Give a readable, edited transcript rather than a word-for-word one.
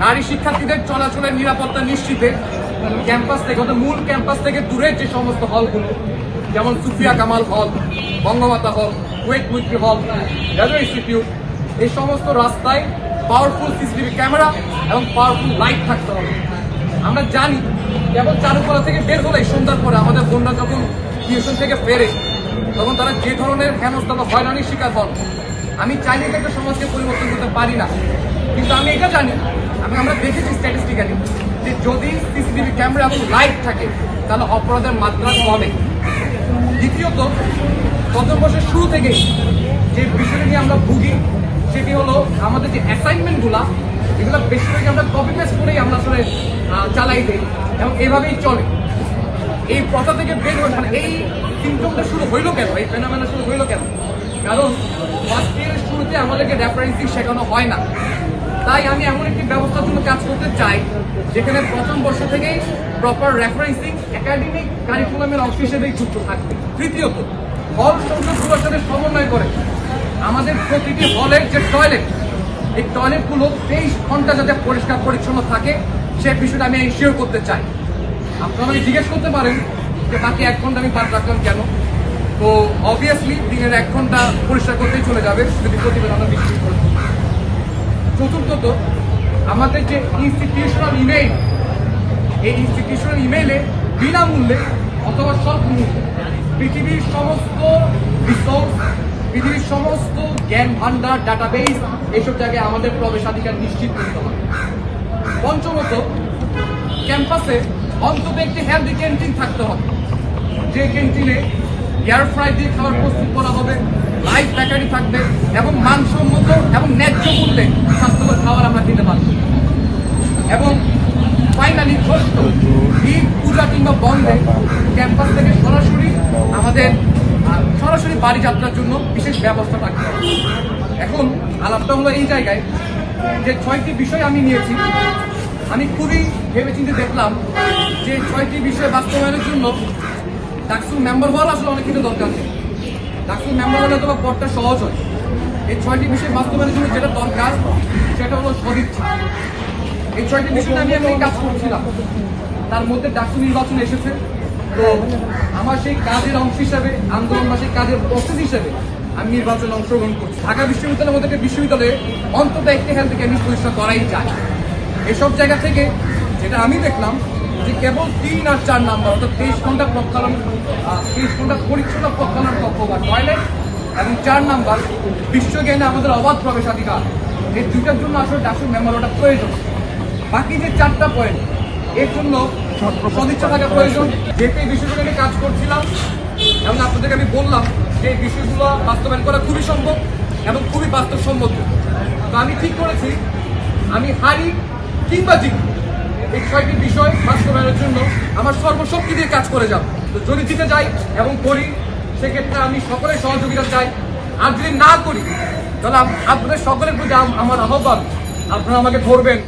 নারী শিক্ষার্থীদের চলাচলের নিরাপত্তা নিশ্চিতে ক্যাম্পাস থেকে মূল ক্যাম্পাস থেকে দূরের যে সমস্ত হলগুলো, যেমন সুফিয়া কামাল হল, বঙ্গমাতা হল, কুয়েট মৈত্রী হল, রেলওয়ে ইনস্টিটিউট, এই সমস্ত রাস্তায় পাওয়ারফুল সিসিটিভি ক্যামেরা এবং পাওয়ারফুল লাইট থাকতে হবে। আমরা জানি কেবল চারুকলা থেকে বের হলে সন্ধ্যার পরে আমাদের বোনরা যখন টিউশন থেকে ফেরে তখন তারা যে ধরনের হেনস্থা বা হয়রানির শিকার হন। আমি চাইলে একটা সমাজকে পরিবর্তন করতে পারি না, কিন্তু আমি এটা জানি, আমরা দেখেছি স্ট্যাটিস্টিক্যালি যে যদি সিসিটিভি ক্যামেরা এবং লাইট থাকে তাহলে অপরাধের মাত্রা কমে। দ্বিতীয়ত, প্রথম বর্ষের শুরু থেকে যে বিষয়টি নিয়ে আমরা ভুগি সেটি হলো আমাদের যে অ্যাসাইনমেন্টগুলো, এগুলো বেশিরভাগই আমরা কপি পেস্ট করেই আমরা আসলে চালাই দিই এবং এভাবেই চলে। এই প্রথা থেকে বের হয়ে মানে এই সিমটমটা শুরু হইল কেন, এই ফেনোমেনা শুরু হইল কেন? কারণ ফার্স্ট ইয়ারের শুরুতে আমাদেরকে রেফারেন্সিং শেখানো হয় না। তাই আমি এমন একটি ব্যবস্থার জন্য কাজ করতে চাই যেখানে প্রথম বর্ষ থেকেই প্রপার রেফারেন্সিং একাডেমিক কারিকুলামের অংশ হিসেবেই যুক্ত থাকবে। তৃতীয়ত, হল সংসদগুলোর সাথে সমন্বয় করে আমাদের প্রতিটি হলের যে টয়লেট, এই টয়লেটগুলো 23 ঘন্টা যাতে পরিষ্কার পরিচ্ছন্ন থাকে সে বিষয়টা আমি এনশিওর করতে চাই। আপনারা আমাকে জিজ্ঞেস করতে পারেন যে বাকি 1 ঘন্টা আমি বাদ রাখলাম কেন? তো অবভিয়াসলি দিনের 1 ঘন্টা পরিষ্কার করতেই চলে যাবে যদি প্রতিবেদন বৃষ্টি করে। চতুর্থত, আমাদের যে ইনস্টিটিউশনাল ইমেইল, এই ইনস্টিটিউশনাল ইমেইলে বিনামূল্যে অথবা স্বল্প মূল্যে পৃথিবীর সমস্ত রিসোর্স, পৃথিবীর সমস্ত জ্ঞান ভান্ডার, ডাটাবেস, এইসব জায়গায় আমাদের প্রবেশাধিকার নিশ্চিত করতে হবে। পঞ্চমত, ক্যাম্পাসে অন্তত একটি হেলদি ক্যান্টিন থাকতে হবে, যে ক্যান্টিনে এয়ার ফ্রাই দিয়ে খাবার প্রস্তুত করা হবে, লাইট বেকারি থাকবে এবং মানসম্মত এবং ন্যায্য মূল্যে স্বাস্থ্যকর খাবার আমরা খেতে পারব। এবং ফাইনালি ষষ্ঠ, ঈদ, পূজা কিংবা বন্ধে ক্যাম্পাস থেকে সরাসরি বাড়ি যাত্রার জন্য বিশেষ ব্যবস্থা থাকতে হবে। এখন আলাপটা হলো এই জায়গায় যে 6টি বিষয় আমি নিয়েছি, আমি খুবই ভেবেচিন্তে দেখলাম যে 6টি বিষয় বাস্তবায়নের জন্য ডাকসুর মেম্বার হওয়ার আসলে অনেক কিছু দরকার নেই। ডাকসুর মেম্বার হলে তো পথটা সহজ হয়। এই 6টি বিষয় বাস্তবায়নের জন্য যেটা দরকার সেটা হলো সদিচ্ছা। এই 6টি বিষয় আমি কাজ করছিলাম, তার মধ্যে ডাকসু নির্বাচন এসেছে। তো আমার সেই কাজের অংশ হিসাবে, আন্দোলন বা সেই কাজের প্রসেস হিসেবে আমি নির্বাচনে অংশগ্রহণ করছি। ঢাকা বিশ্ববিদ্যালয়ের মধ্যে একটা বিশ্ববিদ্যালয়ে অন্তত একটি হেলথ ক্যাম্পাস প্রতিষ্ঠা করাই যায়। এসব জায়গা থেকে যেটা আমি দেখলাম যে কেবল 3 আর 4 নাম্বার, অর্থাৎ 23 ঘন্টা প্রক্ষালন, 23 ঘন্টা পরিচ্ছন্ন প্রক্ষালন কক্ষ বা টয়লেট এবং 4 নাম্বার বিশ্বজ্ঞানে আমাদের অবাধ প্রবেশাধিকার, এই দুইটার জন্য আসলে ডাকসুর মেম্বার ওটা প্রয়োজন। বাকি যে 4টা পয়েন্ট, এর জন্য সদিচ্ছা থাকা প্রয়োজন। যেহেতু এই বিষয়গুলো নিয়ে কাজ করছিলাম এবং আপনাদেরকে আমি বললাম যে এই বিষয়গুলো বাস্তবায়ন করা খুবই সম্ভব এবং খুবই বাস্তবসম্মত। তো আমি ঠিক করেছি আমি হারি কিংবা জিতি, এই 6টি বিষয় বাস্তবায়নের জন্য আমার সর্বশক্তি দিয়ে কাজ করে যাব। তো যদি জিতে যাই এবং করি সেক্ষেত্রে আমি সকলের সহযোগিতা চাই। আর যদি না করি তাহলে আপনাদের সকলের প্রতি আমার আহ্বান, আপনারা আমাকে ধরবেন।